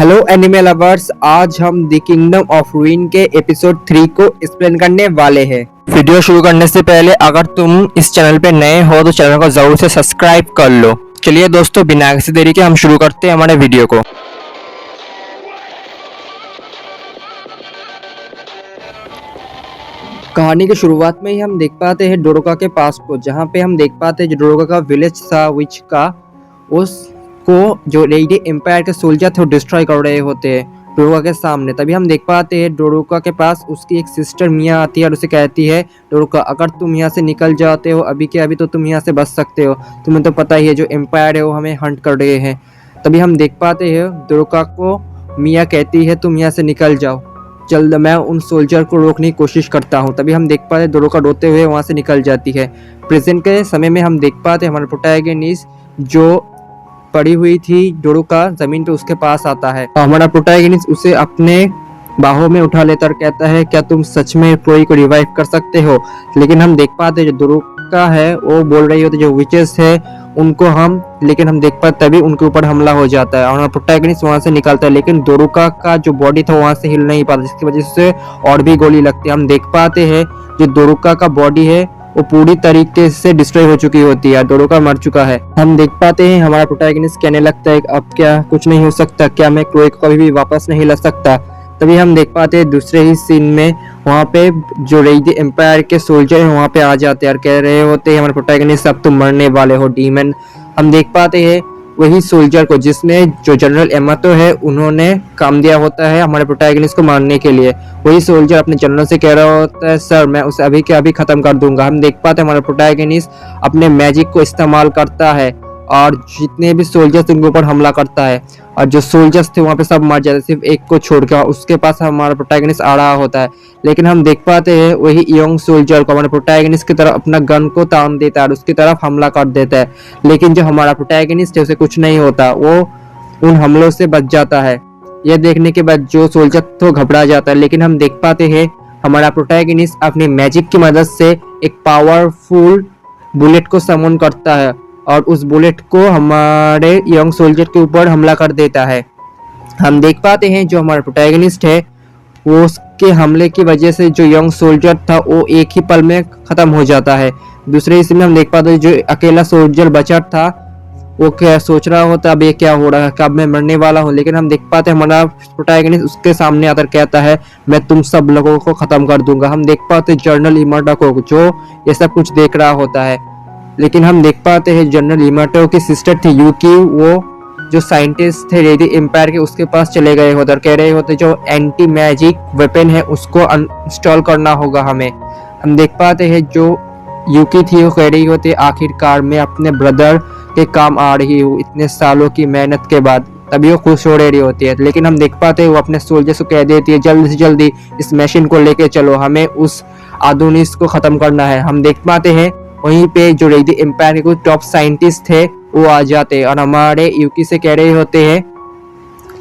Hello anime lovers, आज हम the kingdom of रूइन के एपिसोड 3 को एक्सप्लेन करने वाले हैं। वीडियो शुरू करने से पहले अगर तुम इस चैनल पे नए हो तो चैनल को जरूर से सब्सक्राइब कर लो। चलिए दोस्तों, बिना किसी देरी के हम शुरू करते हैं हमारे वीडियो को। कहानी की शुरुआत में ही हम देख पाते हैं डोरोका के पास को, जहाँ पे हम देख पाते हैं जो डोरोका का विलेज था विच का, उसको जो रेडी एम्पायर के सोल्जर थे वो डिस्ट्रॉय कर रहे होते हैं डोरोका के सामने। तभी हम देख पाते हैं डोरोका के पास उसकी एक सिस्टर मिया आती है और उसे कहती है, डोरोका अगर तुम यहाँ से निकल जाते हो अभी के अभी तो तुम यहाँ से बच सकते हो, तुम्हें तो पता ही है जो एम्पायर है वो हमें हंट कर रहे हैं। तभी हम देख पाते हैं डोरोका को मिया कहती है तुम यहाँ से निकल जाओ, जल्द मैं उन सोल्जर को रोकने की कोशिश करता हूँ। तभी हम देख पाते डोरोका रोते हुए वहाँ से निकल जाती है। प्रेजेंट के समय में हम देख पाते हमारा प्रोटैगनिस्ट जो पड़ी हुई थी डोरोका जमीन पे उसके पास आता है। हमारा प्रोटैगनिस्ट उसे अपने बाहों में उठा लेता और कहता है क्या तुम सच में प्रोई को रिवाइव कर सकते हो। लेकिन हम देख पाते जो डोरोका है वो बोल रही होती जो विचेस है उनको हम, लेकिन हम देख पाते तभी उनके ऊपर हमला हो जाता है और प्रोटैगनिस्ट वहां से निकलता है। लेकिन डोरोका का जो बॉडी था वहां से हिल नहीं पाता, जिसकी वजह से और भी गोली लगती है। हम देख पाते हैं जो डोरोका का बॉडी है वो पूरी तरीके से डिस्ट्रॉय हो चुकी होती है, डोरोका मर चुका है। हम देख पाते हैं हमारा प्रोटैगनिस्ट कहने लगता है अब क्या कुछ नहीं हो सकता, क्या मैं क्लोई को कभी भी वापस नहीं ला सकता। तभी हम देख पाते हैं दूसरे ही सीन में वहाँ पे जो रेडी एम्पायर के सोल्जर हैं वहाँ पे आ जाते हैं और कह रहे होते हैं हमारे प्रोटैगनिस्ट अब तुम मरने वाले हो डीमन। हम देख पाते हैं वही सोल्जर को जिसने जो जनरल एमातो है उन्होंने काम दिया होता है हमारे प्रोटैगनिस्ट को मारने के लिए। वही सोल्जर अपने जनरल से कह रहा होता है सर मैं उसे अभी के अभी खत्म कर दूंगा। हम देख पाते हैं हमारा प्रोटैगनिस्ट अपने मैजिक को इस्तेमाल करता है और जितने भी सोल्जर्स उनके ऊपर हमला करता है और जो सोल्जर्स थे वहाँ पे सब मर जाते, सिर्फ एक को छोड़कर उसके पास हमारा प्रोटैगनिस्ट आ रहा होता है। लेकिन हम देख पाते हैं वही यंग सोल्जर को हमारे प्रोटैगनिस्ट की तरफ अपना गन को तान देता है और उसकी तरफ हमला कर देता है। लेकिन जो हमारा प्रोटैगनिस्ट है उसे कुछ नहीं होता, वो उन हमलों से बच जाता है। यह देखने के बाद जो सोल्जर तो घबरा जाता है। लेकिन हम देख पाते हैं हमारा प्रोटैगनिस्ट अपनी मैजिक की मदद से एक पावरफुल बुलेट को समन करता है और उस बुलेट को हमारे यंग सोल्जर के ऊपर हमला कर देता है। हम देख पाते हैं जो हमारा प्रोटैगनिस्ट है वो उसके हमले की वजह से जो यंग सोल्जर था वो एक ही पल में खत्म हो जाता है। दूसरे हिस्से में हम देख पाते हैं जो अकेला सोल्जर बचा था वो क्या सोच रहा होता अब ये क्या हो रहा है, कब मैं मरने वाला हूँ। लेकिन हम देख पाते हैं हमारा प्रोटैगनिस्ट उसके सामने आकर कहता है मैं तुम सब लोगों को खत्म कर दूंगा। हम देख पाते हैं जनरल इमाटो को जो ये सब कुछ देख रहा होता है। लेकिन हम देख पाते हैं जनरल इमाटो की सिस्टर थी यूकी, वो जो साइंटिस्ट थे रेडी एम्पायर के उसके पास चले गए होते और कह रहे होते जो एंटी मैजिक वेपन है उसको इंस्टॉल करना होगा हमें। हम देख पाते हैं जो यूकी थी वो कह रही होती आखिरकार मैं अपने ब्रदर के काम आ रही हूँ इतने सालों की मेहनत के बाद, तभी वो खुश हो रही होती है। लेकिन हम देख पाते हैं वो अपने सोल्जर्स को कह देती है जल्दी से जल्दी इस मशीन को लेके चलो, हमें उस आधुनिक को खत्म करना है। हम देख पाते हैं वहीं पे जो रेडी एम्पायर के कुछ टॉप साइंटिस्ट थे वो आ जाते हैं और हमारे यूकी से कह रहे होते हैं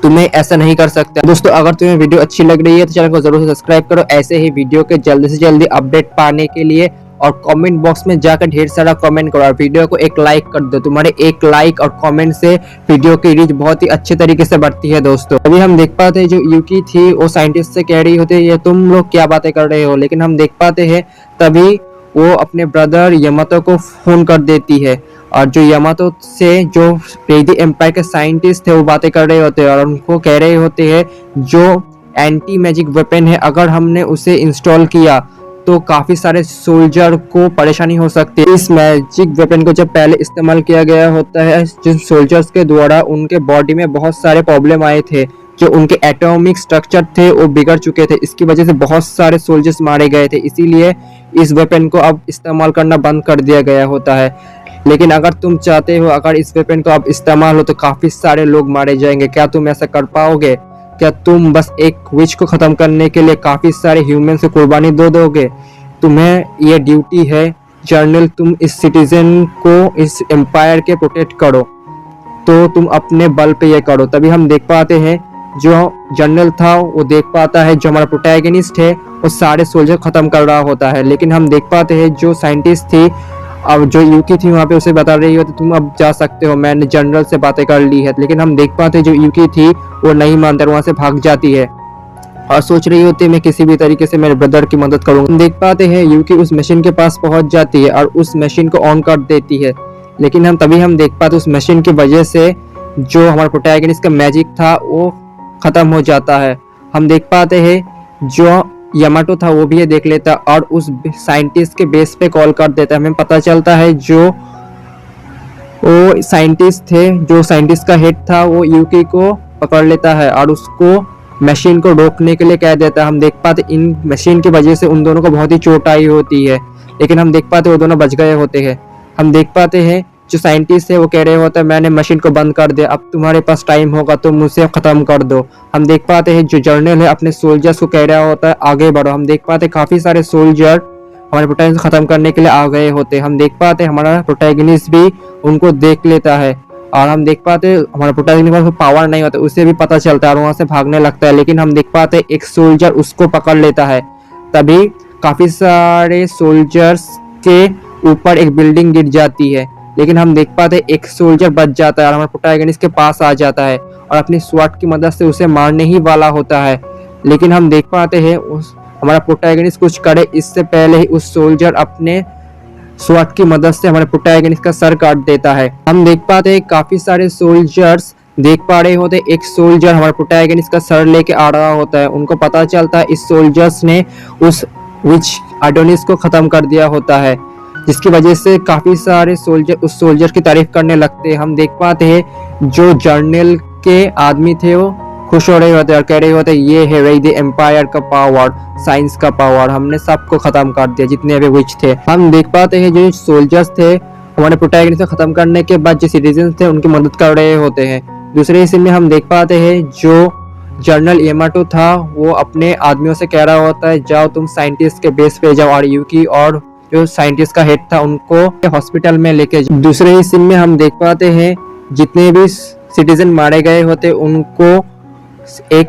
तुम्हें ऐसा नहीं कर सकते। दोस्तों अगर तुम्हें वीडियो अच्छी लग रही है तो चैनल को जरूर से सब्सक्राइब करो ऐसे ही वीडियो के जल्दी से जल्दी अपडेट पाने के लिए, और कमेंट बॉक्स में जाकर ढेर सारा कमेंट करो और वीडियो को एक लाइक कर दो। तुम्हारे एक लाइक और कमेंट से वीडियो की रीच बहुत ही अच्छे तरीके से बढ़ती है। दोस्तों अभी हम देख पाते हैं जो यूकी थी वो साइंटिस्ट से कह रही होती है ये तुम लोग क्या बातें कर रहे हो। लेकिन हम देख पाते हैं तभी वो अपने ब्रदर यामातो को फोन कर देती है और जो यामातो से जो रेडी एम्पायर के साइंटिस्ट थे वो बातें कर रहे होते हैं और उनको कह रहे होते हैं जो एंटी मैजिक वेपन है अगर हमने उसे इंस्टॉल किया तो काफी सारे सोल्जर को परेशानी हो सकती है। इस मैजिक वेपन को जब पहले इस्तेमाल किया गया होता है जिन सोल्जर्स के द्वारा उनके बॉडी में बहुत सारे प्रॉब्लम आए थे, जो उनके एटॉमिक स्ट्रक्चर थे वो बिगड़ चुके थे, इसकी वजह से बहुत सारे सोल्जर्स मारे गए थे, इसीलिए इस वेपन को अब इस्तेमाल करना बंद कर दिया गया होता है। लेकिन अगर तुम चाहते हो अगर इस वेपन को अब इस्तेमाल हो तो काफी सारे लोग मारे जाएंगे, क्या तुम ऐसा कर पाओगे? क्या तुम बस एक विच को खत्म करने के लिए काफी सारे ह्यूमन से कुर्बानी दे दोगे? तुम्हें ये ड्यूटी है जर्नल, तुम इस सिटीजन को इस एम्पायर के प्रोटेक्ट करो, तो तुम अपने बल पे ये करो। तभी हम देख पाते हैं जो जनरल था वो देख पाता है जो हमारा प्रोटैगनिस्ट है वो सारे सोल्जर खत्म कर रहा होता है। लेकिन हम देख पाते हैं जो साइंटिस्ट थी अब जो यूकी थी वहाँ पे उसे बता रही होती तुम अब जा सकते हो, मैंने जनरल से बातें कर ली है। लेकिन हम देख पाते जो यूकी थी वो नहीं मानती, वहाँ से भाग जाती है और सोच रही होती है मैं किसी भी तरीके से मेरे ब्रदर की मदद करूंगा। हम देख पाते हैं यूकी उस मशीन के पास पहुंच जाती है और उस मशीन को ऑन कर देती है। लेकिन हम देख पाते उस मशीन की वजह से जो हमारा प्रोटैगनिस्ट का मैजिक था वो खत्म हो जाता है। हम देख पाते हैं जो यामाटो था वो भी ये देख लेता और उस साइंटिस्ट के बेस पे कॉल कर देता है। हमें पता चलता है जो वो साइंटिस्ट थे, जो साइंटिस्ट का हेड था वो यूकी को पकड़ लेता है और उसको मशीन को रोकने के लिए कह देता है। हम देख पाते इन मशीन की वजह से उन दोनों को बहुत ही चोट आई होती है, लेकिन हम देख पाते वो दोनों बच गए होते हैं। हम देख पाते हैं जो साइंटिस्ट है वो कह रहे होता है मैंने मशीन को बंद कर दिया, अब तुम्हारे पास टाइम होगा तो मुझसे खत्म कर दो। हम देख पाते हैं जो जर्नल है अपने सोल्जर्स को कह रहा होता है आगे बढ़ो। हम देख पाते काफी सारे सोल्जर हमारे प्रोटैगनिस्ट खत्म करने के लिए आ गए होते। हम देख पाते हमारा प्रोटैगनिस्ट भी उनको देख लेता है और हम देख पाते हमारा प्रोटैगनिस्ट के पास पावर नहीं होता, उसे भी पता चलता है और वहां से भागने लगता है। लेकिन हम देख पाते एक सोल्जर उसको पकड़ लेता है। तभी काफी सारे सोल्जर्स के ऊपर एक बिल्डिंग गिर जाती है, लेकिन हम देख पाते एक सोल्जर बच जाता है और हमारे प्रोटैगनिस्ट के पास आ जाता है और अपनी स्वॉर्ड की मदद से उसे मारने ही वाला होता है। लेकिन हम देख पाते हैं उस हमारा प्रोटैगनिस्ट कुछ करे इससे पहले ही उस सोल्जर अपने स्वॉर्ड की मदद से हमारे प्रोटैगनिस्ट का सर काट देता है। हम देख पाते हैं काफी सारे सोल्जर्स देख पा रहे होते एक सोल्जर हमारे प्रोटैगनिस्ट का सर लेके आ रहा होता है। उनको पता चलता है इस सोल्जर्स ने उस विच एडोनिस को खत्म कर दिया होता है, जिसकी वजह से काफी सारे सोल्जर उस सोल्जर की तारीफ करने लगते हैं। हम देख पाते हैं जो जर्नल के आदमी थे वो खुश हो रहे होते और कह रहे होते ये है रही द एम्पायर का पावर, साइंस का पावर, हमने सबको खत्म कर दिया जितने भी विच थे। हम देख पाते हैं जो सोल्जर्स थे हमारे प्रोटैगनिस्ट को खत्म करने के बाद जो सिटीजन थे उनकी मदद कर रहे होते हैं। दूसरे हिस्से में हम देख पाते हैं जो जनरल यामाटो था वो अपने आदमियों से कह रहा होता है जाओ तुम साइंटिस्ट के बेस पे जाओ और यूकी और जो साइंटिस्ट का हेड था उनको हॉस्पिटल में लेके जाओ। दूसरे हिस्से में हम देख पाते हैं जितने भी सिटीजन मारे गए होते उनको एक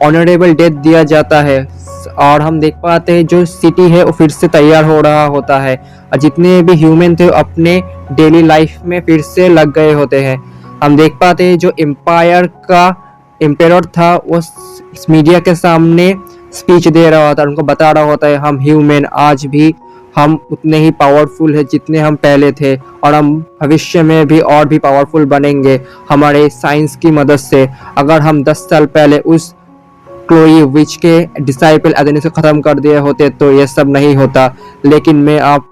ऑनरेबल डेथ दिया जाता है और हम देख पाते हैं जो सिटी है वो फिर से तैयार हो रहा होता है और जितने भी ह्यूमन थे वो अपने डेली लाइफ में फिर से लग गए होते हैं। हम देख पाते हैं जो एम्पायर का एम्पेरर था वो मीडिया के सामने स्पीच दे रहा होता है, उनको बता रहा होता है हम ह्यूमन आज भी हम उतने ही पावरफुल है जितने हम पहले थे और हम भविष्य में भी और भी पावरफुल बनेंगे हमारे साइंस की मदद से। अगर हम 10 साल पहले उस क्लोई विच के डिसाइपल एडोनिस को खत्म कर दिए होते तो ये सब नहीं होता। लेकिन मैं आप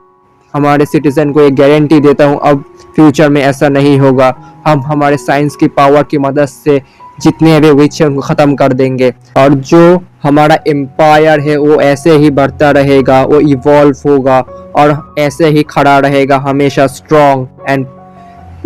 हमारे सिटीजन को एक गारंटी देता हूँ अब फ्यूचर में ऐसा नहीं होगा। हम हमारे साइंस की पावर की मदद से जितने भी विच है उनको खत्म कर देंगे और जो हमारा एम्पायर है वो ऐसे ही बढ़ता रहेगा, वो इवॉल्व होगा और ऐसे ही खड़ा रहेगा हमेशा स्ट्रॉन्ग एंड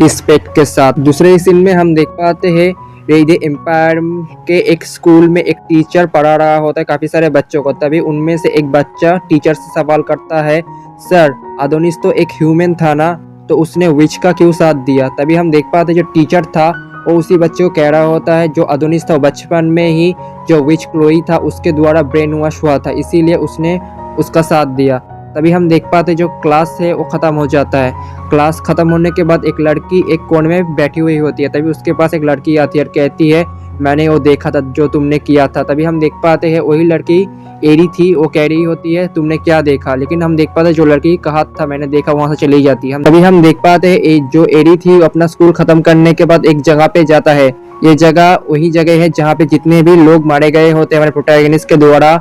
रिस्पेक्ट के साथ। दूसरे सीन में हम देख पाते हैं रेड एम्पायर के एक स्कूल में एक टीचर पढ़ा रहा होता है काफी सारे बच्चों को। तभी उनमें से एक बच्चा टीचर से सवाल करता है सर एडोनिस तो एक ह्यूमन था ना, तो उसने विच का क्यों साथ दिया। तभी हम देख पाते जो टीचर था वो उसी बच्चे को कह रहा होता है जो एडोनिस था बचपन में ही जो विच क्लोई था उसके द्वारा ब्रेन वॉश हुआ था इसीलिए उसने उसका साथ दिया। तभी हम देख पाते जो क्लास है वो ख़त्म हो जाता है। क्लास ख़त्म होने के बाद एक लड़की एक कोने में बैठी हुई होती है। तभी उसके पास एक लड़की आती है और कहती है मैंने वो देखा था जो तुमने किया था। तभी हम देख पाते हैं वही लड़की एरी थी, वो कह रही होती है तुमने क्या देखा। लेकिन हम देख पाते जो लड़की कहा था मैंने देखा वहां से चली जाती है। तभी हम देख पाते हैं जो एरी थी वो अपना स्कूल खत्म करने के बाद एक जगह पे जाता है। ये जगह वही जगह है जहाँ पे जितने भी लोग मारे गए होते हैं हमारे प्रोटैगनिस्ट के द्वारा।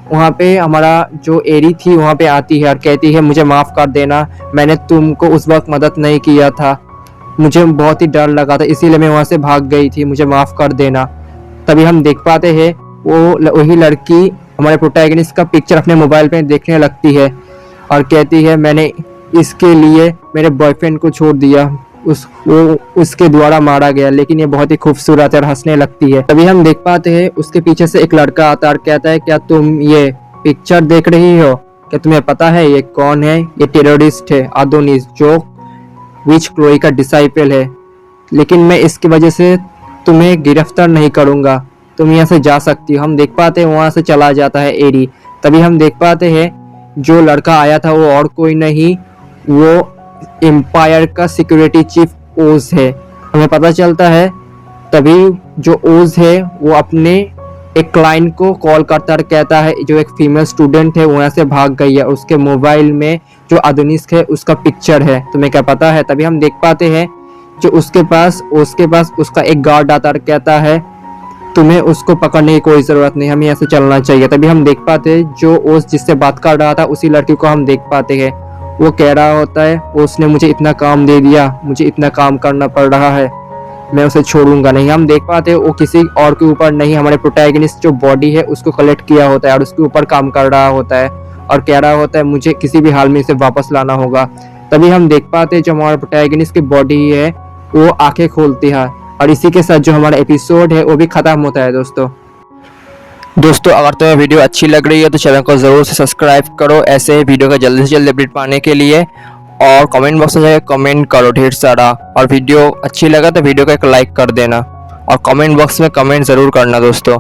वहाँ पे हमारा जो एरी थी वहाँ पे आती है और कहती है मुझे माफ़ कर देना, मैंने तुमको उस वक्त मदद नहीं किया था, मुझे बहुत ही डर लगा था इसीलिए मैं वहाँ से भाग गई थी, मुझे माफ़ कर देना। तभी हम देख पाते हैं वो वही लड़की हमारे प्रोटैगनिस्ट का पिक्चर अपने मोबाइल पे देखने लगती है और कहती है मैंने इसके लिए मेरे बॉयफ्रेंड को छोड़ दिया, वो उसके द्वारा मारा गया, लेकिन ये बहुत ही खूबसूरत है और हंसने लगती है। तभी हम देख पाते हैं उसके पीछे से एक लड़का आता है और कहता है क्या तुम ये पिक्चर देख रही हो, क्या तुम्हें पता है ये कौन है। ये टेररिस्ट है एडोनिस जो विच क्लोई का डिसाइपल है, लेकिन मैं इसकी वजह से तुम्हें गिरफ्तार नहीं करूंगा, तुम यहाँ से जा सकती हो। हम देख पाते हैं वहां से चला जाता है एरी। तभी हम देख पाते हैं जो लड़का आया था वो और कोई नहीं वो एम्पायर का सिक्योरिटी चीफ ओज है। हमें पता चलता है तभी जो ओज है वो अपने एक क्लाइंट को कॉल करता और कहता है जो एक फीमेल स्टूडेंट है वो यहाँ से भाग गई है, उसके मोबाइल में जो अदनिश है उसका पिक्चर है, तुम्हें क्या पता है। तभी हम देख पाते हैं जो उसके पास उसका एक गार्ड आता और कहता है तुम्हें उसको पकड़ने की कोई ज़रूरत नहीं, हमें यहाँ से चलना चाहिए। तभी हम देख पाते हैं जो ओस जिससे बात कर रहा था उसी लड़की को हम देख पाते हैं। वो कह रहा होता है उसने मुझे इतना काम दे दिया, मुझे इतना काम करना पड़ रहा है, मैं उसे छोड़ूंगा नहीं। हम देख पाते हैं वो किसी और के ऊपर नहीं, हमारे प्रोटैगनिस्ट जो बॉडी है उसको कलेक्ट किया होता है और उसके ऊपर काम कर रहा होता है और कह रहा होता है मुझे किसी भी हाल में इसे वापस लाना होगा। तभी हम देख पाते हैं जो हमारा प्रोटैगनिस्ट की बॉडी है वो आंखें खोलती है और इसी के साथ जो हमारा एपिसोड है वो भी खत्म होता है। दोस्तों अगर तुम्हें वीडियो अच्छी लग रही है तो चैनल को ज़रूर से सब्सक्राइब करो ऐसे ही वीडियो का जल्दी से जल्दी अपडेट पाने के लिए, और कमेंट बॉक्स में जाकर कमेंट करो ढेर सारा, और वीडियो अच्छी लगा तो वीडियो को एक लाइक कर देना और कमेंट बॉक्स में कमेंट ज़रूर करना दोस्तों।